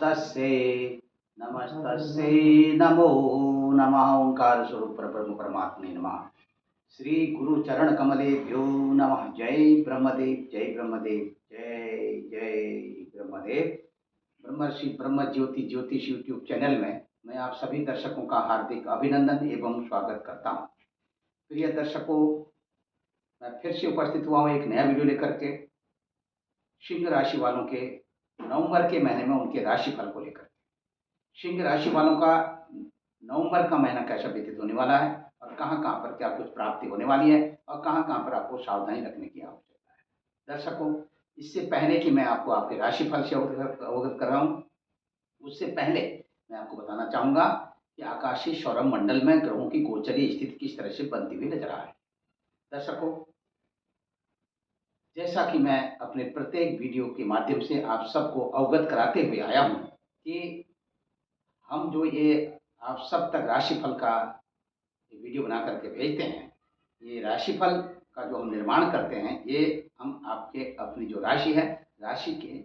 नमस्तस्यै नमस्तस्यै नमो नमः। ओंकार स्वरूप परब्रह्म परमात्मे नमः। श्री गुरु चरण कमलेभ्यो नमः। जय ब्रह्मदेव, जय ब्रह्मदेव, जय जय ब्रह्मदेव। ब्रह्मर्षि ब्रह्म ज्योति ज्योतिष यूट्यूब चैनल में मैं आप सभी दर्शकों का हार्दिक अभिनंदन एवं स्वागत करता हूँ। प्रिय दर्शकों, मैं फिर से उपस्थित हुआ हूँ एक नया वीडियो लेकर के सिंह राशि वालों के नवंबर के महीने में उनके राशिफल को लेकर। सिंह राशि वालों का नवंबर का महीना कैसा व्यतीत होने वाला है और कहां कहां पर क्या कुछ प्राप्ति होने वाली है और कहां कहां पर आपको सावधानी रखने की आवश्यकता है। दर्शकों, इससे पहले कि मैं आपको आपके राशिफल से अवगत कर रहा हूँ, उससे पहले मैं आपको बताना चाहूंगा कि आकाशीय सौरभ मंडल में ग्रहों की गोचरीय स्थिति किस तरह से बनती हुई नजर आ रही है। दर्शकों, जैसा कि मैं अपने प्रत्येक वीडियो के माध्यम से आप सबको अवगत कराते हुए आया हूं कि हम जो ये आप सब तक राशिफल का वीडियो बना करके भेजते हैं, ये राशिफल का जो हम निर्माण करते हैं, ये हम आपके अपनी जो राशि है, राशि के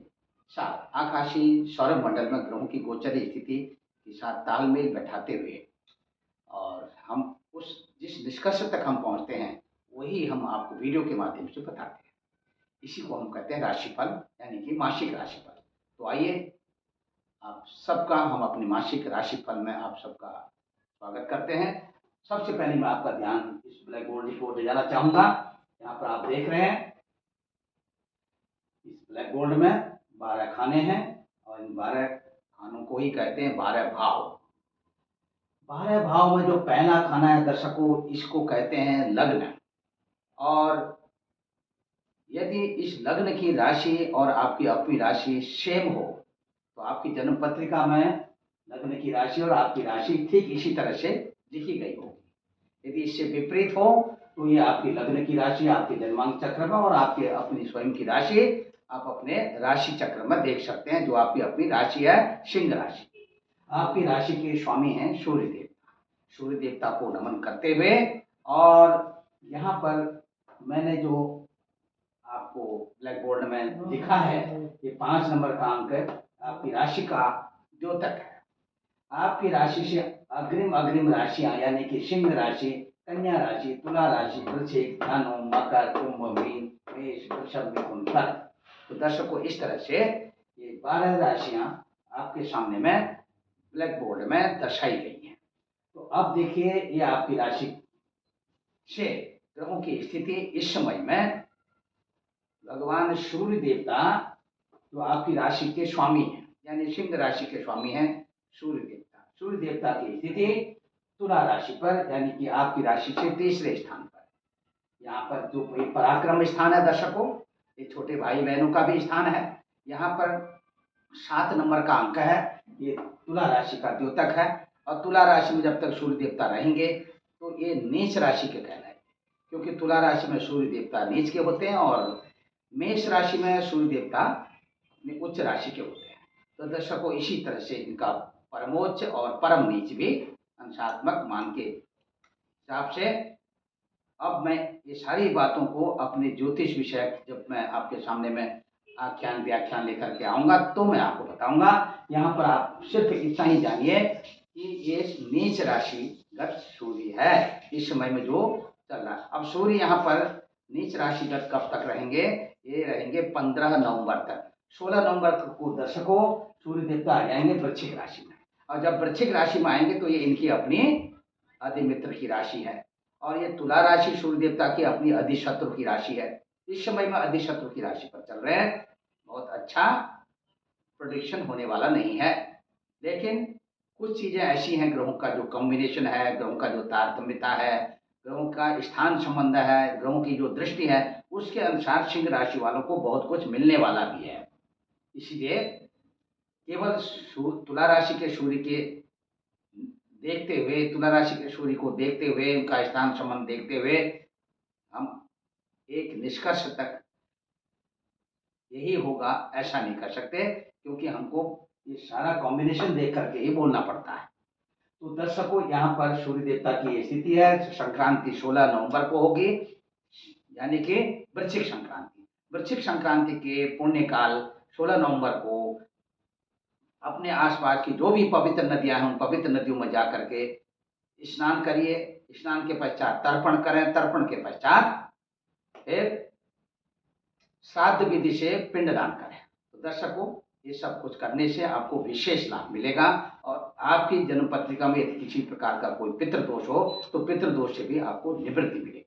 साथ आकाशीय सौरभ मंडल में ग्रहों की गोचरीय स्थिति के साथ तालमेल बैठाते हुए और हम उस जिस निष्कर्ष तक हम पहुंचते हैं वही हम आपको वीडियो के माध्यम से बताते हैं। इसी को हम कहते हैं राशिफल, यानी कि मासिक राशिफल। तो आइए आप सबका हम अपने मासिक राशिफल में आप सबका स्वागत करते हैं। सबसे पहले मैं आपका ध्यान इस ब्लैक बोर्ड की ओर ले जाना चाहूंगा। यहाँ पर आप देख रहे हैं इस ब्लैक बोर्ड में 12 खाने हैं और इन 12 खानों को ही कहते हैं 12 भाव। 12 भाव में जो पहला खाना है दर्शकों, इसको कहते हैं लग्न। और यदि इस लग्न की राशि और आपकी अपनी राशि सेम हो तो आपकी जन्म पत्रिका में लग्न की राशि और आपकी राशि ठीक इसी तरह से लिखी गई होगी। यदि इससे विपरीत हो तो ये आपकी लग्न की राशि आपके जन्मांक चक्र में और आपके अपनी स्वयं की राशि आप अपने राशि चक्र में देख सकते हैं। जो आपकी अपनी राशि है सिंह राशि, आपकी राशि के स्वामी हैं सूर्य देवता। सूर्य देवता को नमन करते हुए और यहाँ पर मैंने जो आपको ब्लैक बोर्ड में लिखा है, ये 5 नंबर का अंक आपकी राशि का द्योतक है। आपकी राशि से अग्रिम राशियां यानी कि सिंह राशि, कन्या राशि, तुला राशि, वृश्चिक, धनु, मकर, कुंभ, मीन, मेष, वृषभ, मिथुन, कर्क। तो दर्शकों, इस तरह से ये 12 राशियां आपके सामने में ब्लैक बोर्ड में दर्शाई गई हैं। तो अब देखिए, ये आपकी राशि से ग्रहों की स्थिति इस समय में भगवान सूर्य देवता जो आपकी राशि के स्वामी हैं, यानी सिंह राशि के स्वामी हैं सूर्य देवता। सूर्य देवता की स्थिति तुला राशि पर, यानी कि आपकी राशि से तीसरे स्थान पर। यहाँ पर जो पराक्रम स्थान है दर्शकों, ये छोटे भाई बहनों का भी स्थान है। यहाँ पर 7 नंबर का अंक है, ये तुला राशि का द्योतक है। और तुला राशि में जब तक सूर्य देवता रहेंगे तो ये नीच राशि के कहलाएंगे, क्योंकि तुला राशि में सूर्य देवता नीच के होते हैं और मेष राशि में सूर्य देवता उच्च राशि के होते हैं। तो दर्शकों, इसी तरह से इनका परमोच्च और परम नीच भी अंशात्मक मान के हिसाब से अब मैं ये सारी बातों को अपने ज्योतिष विषय जब मैं आपके सामने में आख्यान व्याख्यान लेकर के आऊंगा तो मैं आपको बताऊंगा। यहाँ पर आप सिर्फ इतना ही जानिए कि ये नीच राशि गत सूर्य है इस समय में जो चल रहा है। अब सूर्य यहाँ पर नीच राशिगत कब तक रहेंगे? ये रहेंगे 15 नवंबर तक। 16 नवंबर को दर्शकों सूर्य देवता आ जाएंगे वृश्चिक राशि में, और जब वृश्चिक राशि में आएंगे तो ये इनकी अपनी अधिमित्र की राशि है और ये तुला राशि सूर्य देवता की अपनी अधिशत्रु की राशि है। इस समय में अधिशत्रु की राशि पर चल रहे हैं। बहुत अच्छा प्रेडिक्शन होने वाला नहीं है, लेकिन कुछ चीजें ऐसी हैं, ग्रहों का जो कॉम्बिनेशन है, ग्रहों का जो तारतम्यता है, ग्रहों का स्थान संबंध है, ग्रहों की जो दृष्टि है, उसके अनुसार सिंह राशि वालों को बहुत कुछ मिलने वाला भी है। इसलिए केवल तुला राशि के सूर्य के देखते हुए, तुला राशि के सूर्य को देखते हुए, उनका स्थान संबंध देखते हुए हम एक निष्कर्ष तक यही होगा ऐसा नहीं कर सकते, क्योंकि हमको ये सारा कॉम्बिनेशन देख करके ही बोलना पड़ता है। तो दर्शकों, यहाँ पर सूर्य देवता की स्थिति है। संक्रांति 16 नवंबर को होगी, यानी कि वृश्चिक संक्रांति। वृश्चिक संक्रांति के पुण्य काल 16 नवंबर को अपने आसपास की जो भी पवित्र नदियां हैं उन पवित्र नदियों में जा करके स्नान करिए। स्नान के पश्चात तर्पण करें। तर्पण के पश्चात फिर श्राद्ध विधि से पिंडदान करें। तो दर्शकों, ये सब कुछ करने से आपको विशेष लाभ मिलेगा और आपकी जन्म पत्रिका में यदि किसी प्रकार का कोई पितृदोष हो तो पितृदोष से भी आपको निवृत्ति मिलेगी।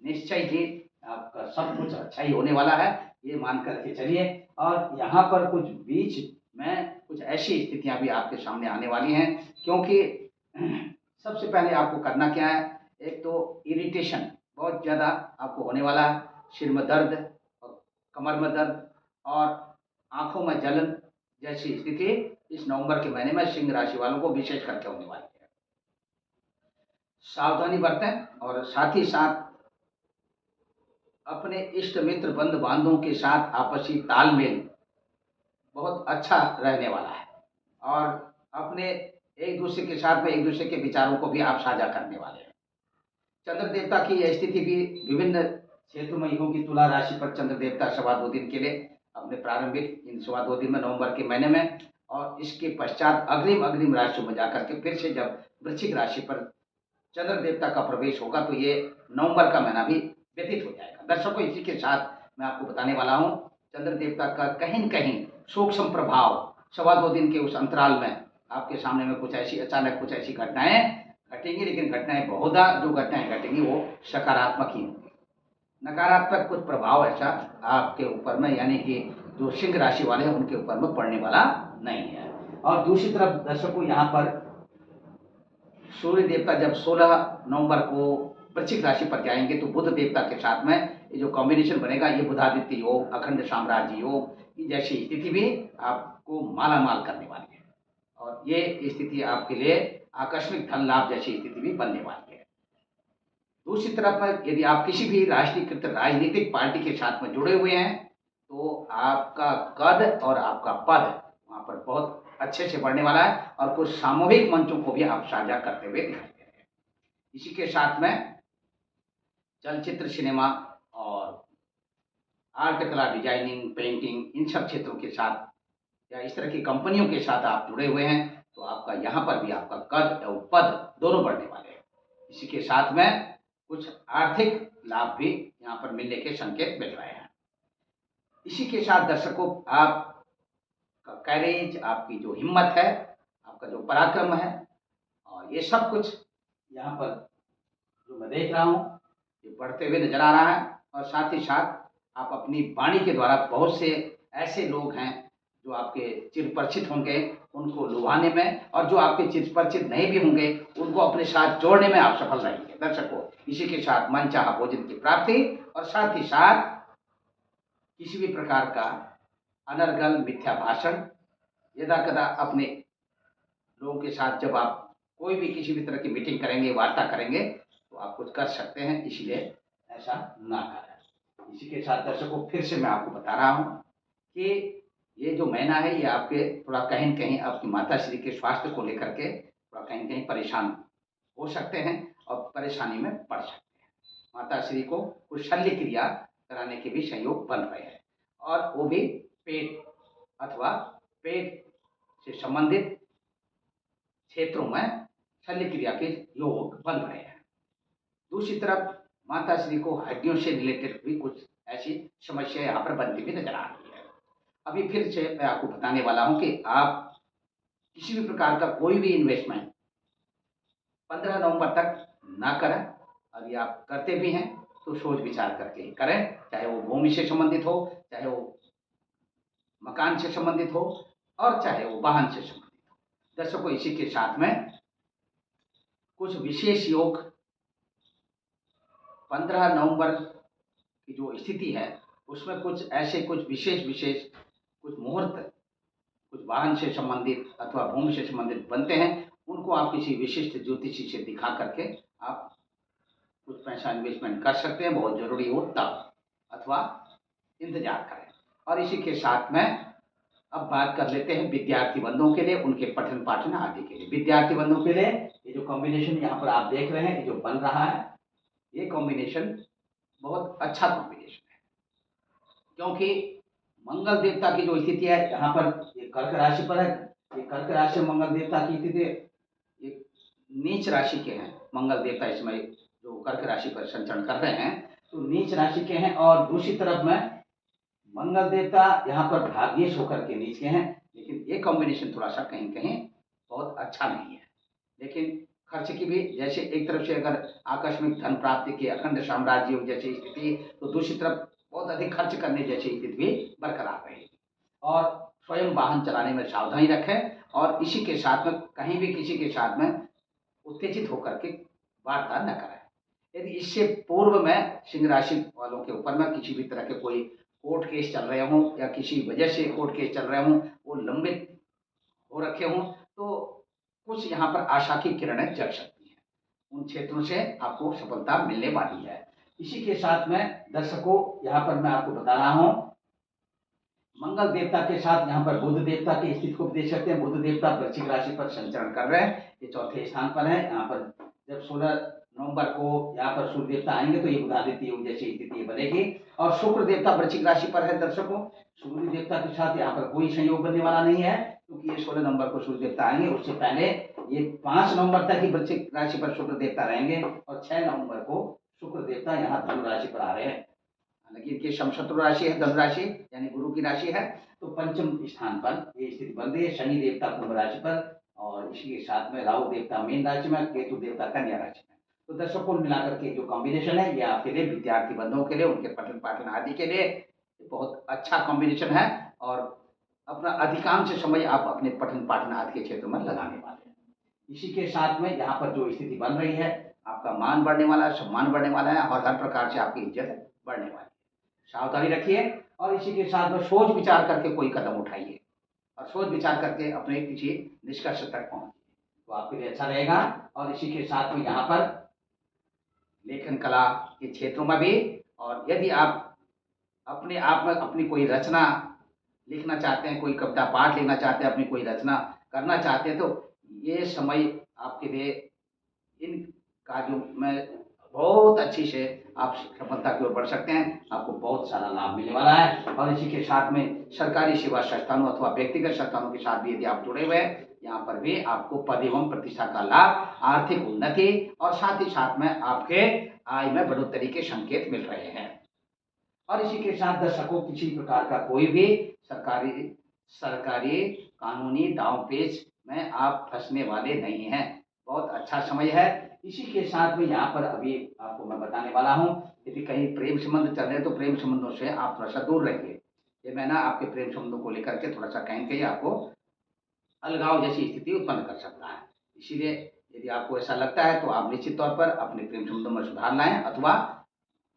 निश्चय ही आपका सब कुछ अच्छा ही होने वाला है, ये मान करके चलिए। और यहाँ पर कुछ बीच में कुछ ऐसी स्थितियां भी आपके सामने आने वाली हैं, क्योंकि सबसे पहले आपको करना क्या है, एक तो इरिटेशन बहुत ज़्यादा आपको होने वाला है, सिर में दर्द और कमर में दर्द और आंखों में जलन जैसी स्थिति इस नवंबर के महीने में सिंह राशि वालों को विशेष करके होने वाली है। सावधानी बरतें और साथ ही साथ अपने इष्ट मित्र बंधु बांधवों के साथ आपसी तालमेल बहुत अच्छा रहने वाला है और अपने एक दूसरे के साथ में एक दूसरे के विचारों को भी आप साझा करने वाले हैं। चंद्र देवता की यह स्थिति भी विभिन्न क्षेत्रों में होगी। तुला राशि पर चंद्र देवता 2.25 दिन के लिए अपने प्रारंभिक इन 2.25 दिन में नवंबर के महीने में, और इसके पश्चात अग्रिम अग्रिम राशियों में जाकर के फिर से जब वृश्चिक राशि पर चंद्र देवता का प्रवेश होगा तो ये नवंबर का महीना भी व्यतीत हो जाएगा। दर्शकों, इसी के साथ मैं आपको बताने वाला हूँ चंद्र देवता का कहीं न कहीं सूक्ष्म प्रभाव 2.25 दिन के उस अंतराल में आपके सामने में कुछ ऐसी अचानक कुछ ऐसी घटनाएं घटेंगी, लेकिन घटनाएं बहुधा जो घटनाएं घटेंगी वो सकारात्मक ही होंगी। नकारात्मक कुछ प्रभाव ऐसा आपके ऊपर में यानी कि जो सिंह राशि वाले हैं उनके ऊपर में पड़ने वाला नहीं है। और दूसरी तरफ दर्शकों, यहाँ पर सूर्य देवता जब 16 नवंबर को वृश्चिक राशि पर जाएंगे तो बुध देवता के साथ में ये जो कॉम्बिनेशन बनेगा ये बुधादित्य योग, अखंड साम्राज्य योग की जैसी स्थिति भी आपको माला माल करने वाली है और ये स्थिति आपके लिए आकस्मिक धन लाभ जैसी स्थिति भी बनने वाली है। दूसरी तरफ यदि आप किसी भी राष्ट्रीयकृत राजनीतिक पार्टी के साथ में जुड़े हुए हैं तो आपका कद और आपका पद वहाँ पर बहुत अच्छे से बढ़ने वाला है और कुछ सामूहिक मंचों को भी आप साझा करते हुए दिखाई दे रहे हैं। इसी के साथ में चलचित्र, सिनेमा और आर्ट, कला, डिजाइनिंग, पेंटिंग इन सब क्षेत्रों के साथ या इस तरह की कंपनियों के साथ आप जुड़े हुए हैं तो आपका यहाँ पर भी आपका कद और पद दोनों बढ़ने वाले हैं। इसी के साथ में कुछ आर्थिक लाभ भी यहाँ पर मिलने के संकेत मिल रहे हैं। इसी के साथ दर्शकों, आपका करेज, आपकी जो हिम्मत है, आपका जो पराक्रम है और ये सब कुछ यहाँ पर जो मैं देख रहा हूँ ये बढ़ते हुए नजर आ रहा है। और साथ ही साथ आप अपनी वाणी के द्वारा बहुत से ऐसे लोग हैं जो आपके चिर परिचित होंगे उनको लुभाने में, और जो आपके चिर परिचित नहीं भी होंगे उनको अपने साथ जोड़ने में आप सफल रहेंगे। दर्शकों, इसी के साथ मनचाहा भोजन की प्राप्ति और साथ ही साथ किसी भी प्रकार का अनर्गल मिथ्या भाषण यदा कदा अपने लोगों के साथ जब आप कोई भी किसी भी तरह की मीटिंग करेंगे, वार्ता करेंगे तो आप कुछ कर सकते हैं, इसलिए ऐसा ना करें। इसी के साथ दर्शकों, फिर से मैं आपको बता रहा हूँ कि ये जो महीना है ये आपके थोड़ा कहीं न कहीं आपकी माता श्री के स्वास्थ्य को लेकर के थोड़ा कहीं न कहीं परेशान हो सकते हैं और परेशानी में पड़ सकते हैं। माता श्री को कुछ शल्य क्रिया कराने के भी संयोग बन रहे हैं और वो भी पेट अथवा पेट से संबंधित क्षेत्रों में शल्य क्रिया के योग बन रहे हैं। दूसरी तरफ माता श्री को हड्डियों से रिलेटेड भी कुछ ऐसी समस्या यहाँ पर बनती हुई नजर आ रही है। अभी फिर से मैं आपको बताने वाला हूँ कि आप किसी भी प्रकार का कोई भी इन्वेस्टमेंट 15 नवंबर तक ना करें, और ये आप करते भी हैं तो सोच विचार करके ही करें, चाहे वो भूमि से संबंधित हो, चाहे वो मकान से संबंधित हो और चाहे वो वाहन से संबंधित हो। दर्शकों, इसी के साथ में कुछ विशेष योग 15 नवंबर की जो स्थिति है उसमें कुछ ऐसे कुछ विशेष विशेष कुछ मुहूर्त कुछ वाहन से संबंधित अथवा भूमि से संबंधित बनते हैं, उनको आप किसी विशिष्ट ज्योतिषी से दिखा करके आप कुछ पैसा इन्वेस्टमेंट कर सकते हैं, बहुत जरूरी हो तब, अथवा इंतजार करें। और इसी के साथ में अब बात कर लेते हैं विद्यार्थी बंधुओं के लिए, उनके पठन पाठन आदि के लिए। विद्यार्थी बंधुओं के लिए ये जो कॉम्बिनेशन यहाँ पर आप देख रहे हैं, ये जो बन रहा है, ये कॉम्बिनेशन बहुत अच्छा कॉम्बिनेशन है, क्योंकि मंगल देवता की जो स्थिति है यहाँ पर ये कर्क राशि पर है, ये कर्क राशि में मंगल देवता की स्थिति एक नीच राशि के हैं। मंगल देवता इसमें जो कर्क राशि पर संचरण कर रहे हैं तो नीच राशि के हैं, और दूसरी तरफ में मंगल देवता यहाँ पर भाग्येश होकर के नीच के हैं। लेकिन ये कॉम्बिनेशन थोड़ा सा कहीं कहीं बहुत अच्छा नहीं है। लेकिन खर्च की भी जैसे एक तरफ से अगर आकस्मिक धन प्राप्ति के अखंड साम्राज्य जैसी स्थिति, तो दूसरी तरफ बहुत अधिक खर्च करने जैसी स्थिति भी बरकरार रहेगी। और स्वयं वाहन चलाने में सावधानी रखें, और इसी के साथ में कहीं भी किसी के साथ में उत्तेजित होकर के वार्ता न करें। यदि इससे पूर्व में सिंह राशि वालों के ऊपर में किसी भी तरह के कोई कोर्ट केस चल रहे हों या किसी वजह से कोर्ट केस चल रहे हों, वो लंबित हो रखे हों, तो कुछ यहाँ पर आशा की किरणें जग सकती हैं। उन क्षेत्रों से आपको सफलता मिलने वाली है। इसी के साथ में दर्शकों यहाँ पर मैं आपको बता रहा हूँ, मंगल देवता के साथ यहाँ पर बुध देवता की स्थिति को देख सकते हैं। बुध देवता वृश्चिक राशि पर संचरण कर रहे हैं, ये चौथे स्थान पर है। यहाँ पर जब 16 नवंबर को यहाँ पर सूर्य देवता आएंगे तो ये बुधादित्य योग जैसी स्थिति बनेगी। और शुक्र देवता वृश्चिक राशि पर है। दर्शकों, सूर्य देवता के साथ यहाँ पर कोई संयोग बनने वाला नहीं है, क्योंकि ये 16 नवंबर को सूर्य देवता आएंगे। उससे पहले ये 5 नवंबर तक ही वृश्चिक राशि पर शुक्र देवता रहेंगे, और 6 नवंबर को शुक्र देवता यहाँ धनु राशि पर आ रहे हैं। हालांकि इनकी समशत्रु राशि है, धनु राशि यानी गुरु की राशि है, तो पंचम स्थान पर ये स्थिति बन रही है। शनि देवता कुंभ राशि पर, और इसी के साथ में राहु देवता मीन राशि में, केतु देवता कन्या राशि में। तो दर्शकों, कुल मिलाकर के जो कॉम्बिनेशन है ये आपके लिए, विद्यार्थी बंधुओं के लिए, उनके पठन पाठन आदि के लिए बहुत अच्छा कॉम्बिनेशन है। और अपना अधिकांश समय आप अपने पठन पाठन आदि के क्षेत्र में लगाने वाले हैं। इसी के साथ में यहाँ पर जो स्थिति बन रही है, आपका मान बढ़ने वाला है, सम्मान बढ़ने वाला है, और हर प्रकार से आपकी इज्जत बढ़ने वाली है। सावधानी रखिए, और इसी के साथ में सोच विचार करके कोई कदम उठाइए, और सोच विचार करके अपने किसी निष्कर्ष तक पहुंचिए, तो आपके लिए अच्छा रहेगा। और इसी के साथ में यहाँ पर लेखन कला के क्षेत्रों में भी, और यदि आप अपने आप में अपनी कोई रचना लिखना चाहते हैं, कोई कविता पाठ लिखना चाहते हैं, अपनी कोई रचना करना चाहते हैं, तो ये समय आपके लिए इन कार्यों में बहुत अच्छी से आप सफलता की ओर बढ़ सकते हैं। आपको बहुत सारा लाभ मिलने वाला है। और इसी के साथ में सरकारी सेवा संस्थानों अथवा व्यक्तिगत संस्थानों के साथ भी यदि आप जुड़े हुए हैं, यहाँ पर भी आपको पद एवं प्रतिष्ठा का लाभ, आर्थिक उन्नति, और साथ ही साथ में आपके आय में बढ़ोतरी के संकेत मिल रहे हैं। और इसी के साथ दर्शकों, किसी प्रकार का कोई भी सरकारी कानूनी दांवपेच में आप फंसने वाले नहीं हैं। बहुत अच्छा समय है। इसी के साथ में यहाँ पर अभी आपको मैं बताने वाला हूँ, यदि कहीं प्रेम संबंध चल रहे हैं तो प्रेम संबंधों से आप थोड़ा सा दूर रहिए। ये मैं ना आपके प्रेम संबंधों को लेकर के थोड़ा सा कहीं कहीं आपको अलगाव जैसी स्थिति उत्पन्न कर सकता है। इसीलिए यदि आपको ऐसा लगता है तो आप निश्चित तौर पर अपने प्रेम संबंधों में सुधार लाएं, अथवा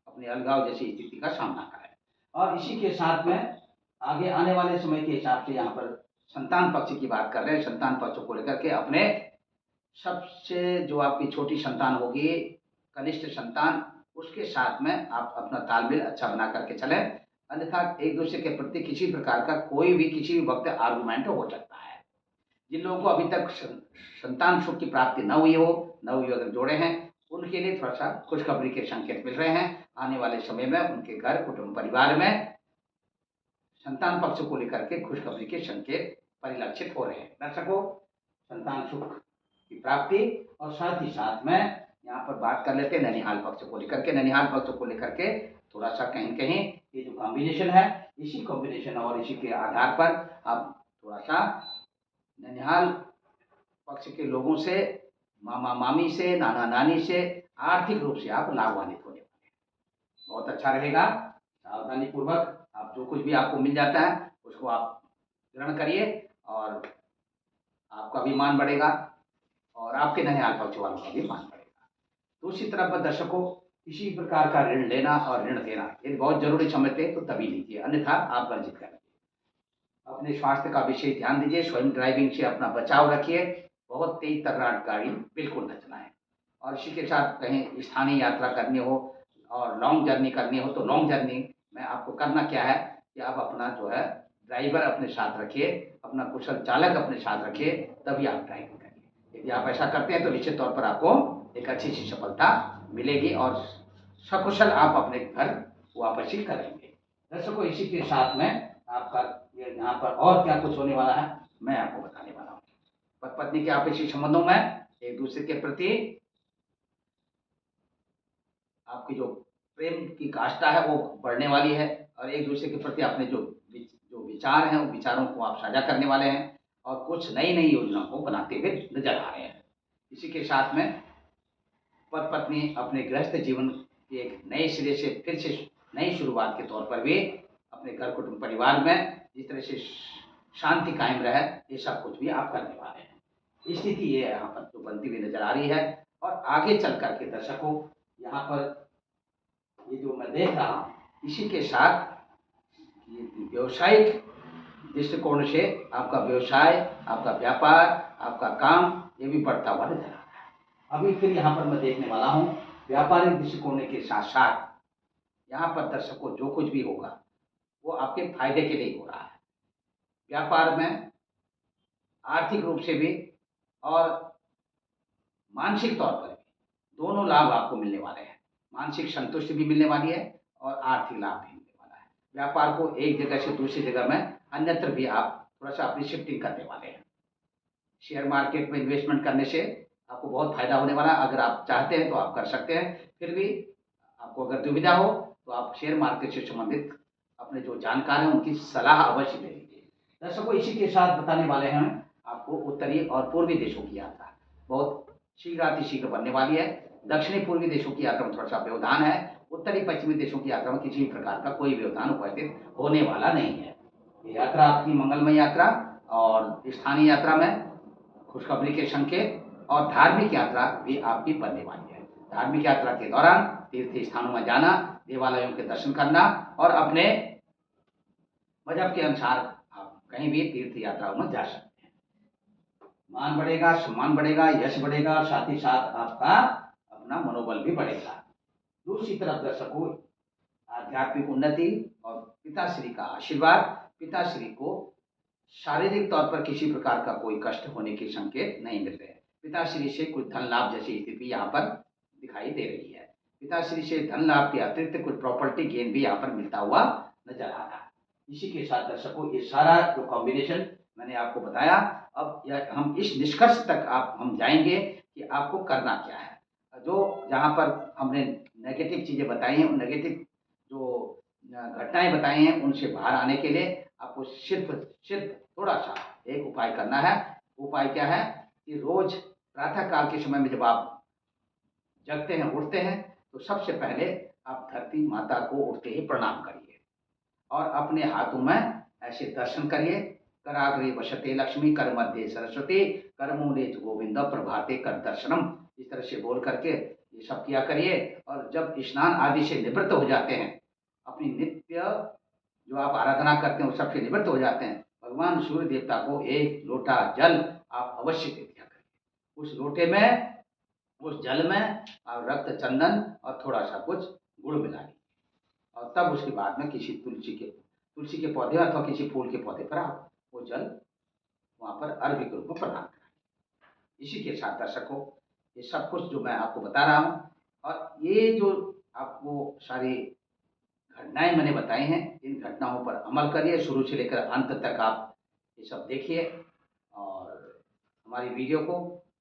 अपने अलगाव जैसी स्थिति का सामना करें। और इसी के साथ में आगे आने वाले समय के हिसाब से यहाँ पर संतान पक्ष की बात कर रहे हैं। संतान पक्ष को लेकर के अपने सबसे जो आपकी छोटी संतान होगी, कनिष्ठ संतान, उसके साथ में आप अपना तालमेल अच्छा बना करके चलें। अन्यथा एक दूसरे के प्रति किसी प्रकार का कोई भी किसी भी वक्त आर्गुमेंट हो सकता है। जिन लोगों को अभी तक संतान सुख की प्राप्ति न हुई हो, नवयुवक जोड़े हैं, उनके लिए थोड़ा सा खुशखबरी के संकेत मिल रहे हैं। आने वाले समय में उनके घर, कुटुंब, परिवार में संतान पक्ष को लेकर के खुशखबरी के संकेत परिलक्षित हो रहे हैं। दर्शकों, संतान सुख की प्राप्ति, और साथ ही साथ में यहाँ पर बात कर लेते हैं ननिहाल पक्ष को लेकर के। ननिहाल पक्ष को लेकर के थोड़ा सा कहीं कहीं ये जो कॉम्बिनेशन है, इसी कॉम्बिनेशन और इसी के आधार पर आप थोड़ा सा ननिहाल पक्ष के लोगों से, मामा मामी से, नाना नानी से आर्थिक रूप से आप लाभान्वित होने वाले हैं। बहुत अच्छा रहेगा। सावधानी पूर्वक आप जो कुछ भी आपको मिल जाता है उसको आप ग्रहण करिए, और आपका भी मान बढ़ेगा, और आपके ननिहाल पक्ष वालों का भी मान बढ़ेगा। दूसरी तरफ पर दर्शकों, किसी प्रकार का ऋण लेना और ऋण देना यदि बहुत जरूरी समझते हैं तो तभी लीजिए, अन्यथा आप वर्जित करेंगे। अपने स्वास्थ्य का विशेष ध्यान दीजिए। स्वयं ड्राइविंग से अपना बचाव रखिए। बहुत तेज तर्राट गाड़ी बिल्कुल न चलाएं। और इसी के साथ कहीं स्थानीय यात्रा करनी हो और लॉन्ग जर्नी करनी हो, तो लॉन्ग जर्नी में आपको करना क्या है कि आप अपना जो है ड्राइवर अपने साथ रखिए, अपना कुशल चालक अपने साथ रखिए, तभी आप ड्राइविंग करिए। यदि आप ऐसा करते हैं तो निश्चित तौर पर आपको एक अच्छी सी सफलता मिलेगी, और सकुशल आप अपने घर वापसी करेंगे। दर्शकों, इसी के साथ में आपका यहाँ पर और क्या कुछ होने वाला है मैं आपको बताने वाला हूँ। पति पत्नी के आपसी संबंधों में एक दूसरे के प्रति आपकी जो प्रेम की काष्ठा है वो बढ़ने वाली है, और एक दूसरे के प्रति अपने जो विचार हैं उन विचारों को आप साझा करने वाले हैं और कुछ नई नई योजनाओं को बनाते हुए नजर आ रहे हैं। इसी के साथ में पति पत्नी अपने गृहस्थ जीवन की एक नए सिरे से फिर से नई शुरुआत के तौर पर भी अपने घर कुटुंब परिवार में जिस तरह से शांति कायम रहे, ये सब कुछ भी आप करने वाले हैं। स्थिति ये यहाँ पर जो बनती हुई नजर आ रही है। और आगे चल करके दर्शकों, यहाँ पर ये जो मैं देख रहा हूँ, इसी के साथ ये व्यवसायिक दृष्टिकोण से आपका व्यवसाय, आपका व्यापार, आपका काम ये भी बढ़ता हुआ नजर आ रहा है। अभी फिर यहाँ पर मैं देखने वाला हूँ व्यापारिक दृष्टिकोण के साथ साथ यहाँ पर दर्शकों जो कुछ भी होगा वो आपके फायदे के लिए हो रहा है। व्यापार में आर्थिक रूप से भी और मानसिक तौर पर भी दोनों लाभ आपको मिलने वाले हैं। मानसिक संतुष्टि भी मिलने वाली है और आर्थिक लाभ भी मिलने वाला है। व्यापार को एक जगह से दूसरी जगह में अन्यत्र भी आप थोड़ा सा अपनी शिफ्टिंग करने वाले हैं। शेयर मार्केट में इन्वेस्टमेंट करने से आपको बहुत फायदा होने वाला है। अगर आप चाहते हैं तो आप कर सकते हैं। फिर भी आपको अगर दुविधा हो तो आप शेयर मार्केट से संबंधित अपने जो जानकार हैं उनकी सलाह अवश्य ले लीजिए। दर्शकों, इसी के साथ बताने वाले हैं आपको उत्तरी और पूर्वी देशों की यात्रा बहुत शीघ्र बनने वाली है। दक्षिणी पूर्वी देशों की यात्रा में थोड़ा सा व्यवधान है। उत्तरी पश्चिमी देशों की यात्रा में किसी भी प्रकार का कोई व्यवधान उपस्थित होने वाला नहीं है। ये यात्रा आपकी मंगलमय यात्रा और स्थानीय यात्रा में खुशखबरी के संकेत और धार्मिक यात्रा भी आपकी बनने वाली है। धार्मिक यात्रा के दौरान तीर्थ स्थानों में जाना, देवालयों के दर्शन करना और अपने मजहब के अनुसार आप कहीं भी तीर्थ यात्राओं में जा सकते हैं। मान बढ़ेगा, सम्मान बढ़ेगा, यश बढ़ेगा, साथ ही साथ आपका अपना मनोबल भी बढ़ेगा। दूसरी तरफ दर्शकों, आध्यात्मिक उन्नति और पिताश्री का आशीर्वाद, पिताश्री को शारीरिक तौर पर किसी प्रकार का कोई कष्ट होने के संकेत नहीं मिल रहे हैं। पिताश्री से कुछ धन लाभ जैसी स्थिति यहाँ पर दिखाई दे रही है। पिताश्री से धन लाभ के अतिरिक्त कुछ प्रॉपर्टी गेन भी यहाँ पर मिलता हुआ नजर आ रहा है। इसी के साथ दर्शकों, ये सारा जो कॉम्बिनेशन मैंने आपको बताया, अब हम इस निष्कर्ष तक हम जाएंगे कि आपको करना क्या है। जो जहाँ पर हमने नेगेटिव चीज़ें बताई हैं, उन नेगेटिव जो घटनाएं बताई हैं उनसे बाहर आने के लिए आपको सिर्फ थोड़ा सा एक उपाय करना है। उपाय क्या है कि रोज प्रातः काल के समय में जब आप जगते हैं, उठते हैं, तो सबसे पहले आप धरती माता को उठते ही प्रणाम करिए और अपने हाथों में ऐसे दर्शन करिए। कराग्रे वसते लक्ष्मी, कर मध्य सरस्वती, कर मूले गोविंद, प्रभाते कर दर्शनम, इस तरह से बोल करके ये सब किया करिए। और जब स्नान आदि से निवृत्त हो जाते हैं, अपनी नित्य जो आप आराधना करते हैं उस सबसे निवृत्त हो जाते हैं, भगवान सूर्य देवता को एक लोटा जल आप अवश्य दे दिया करिए। उस लोटे में, उस जल में आप रक्त चंदन और थोड़ा सा कुछ गुड़ मिला लीजिए और तब उसके बाद में किसी तुलसी के पौधे अथवा किसी फूल के पौधे पर आप वो जल वहाँ पर अर्घ्य के रूप में प्रदान कराएं। इसी के साथ दर्शकों, ये सब कुछ जो मैं आपको बता रहा हूँ और ये जो आपको सारी घटनाएं मैंने बताई हैं, इन घटनाओं पर अमल करिए। शुरू से लेकर अंत तक आप ये सब देखिए और हमारी वीडियो को,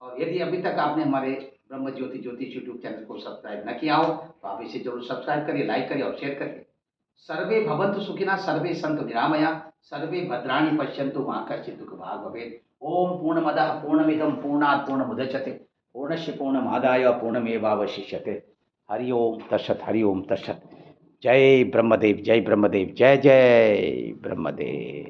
और यदि अभी तक आपने हमारे ब्रह्म ज्योति ज्योतिष यूट्यूब चैनल को सब्सक्राइब न किया हो तो आप इसे जरूर सब्सक्राइब करिए, लाइक करिए और शेयर करिए। सर्वे भवन्तु सुखिनः, सर्वे सन्तु निरामया, सर्वे भद्राणि पश्यन्तु मा कश्चित् दुःखभाग् भवेत्। ओम पूर्णमदः पूर्णमिदं पूर्णात् पूर्णमुदच्यते, पूर्णस्य पूर्णमादाय पूर्णमेवावशिष्यते। हरि ओम तत्सत्, हरि ओम तत्सत्। जय ब्रह्मदेव, जय ब्रह्मदेव, जय जय ब्रह्मदेव।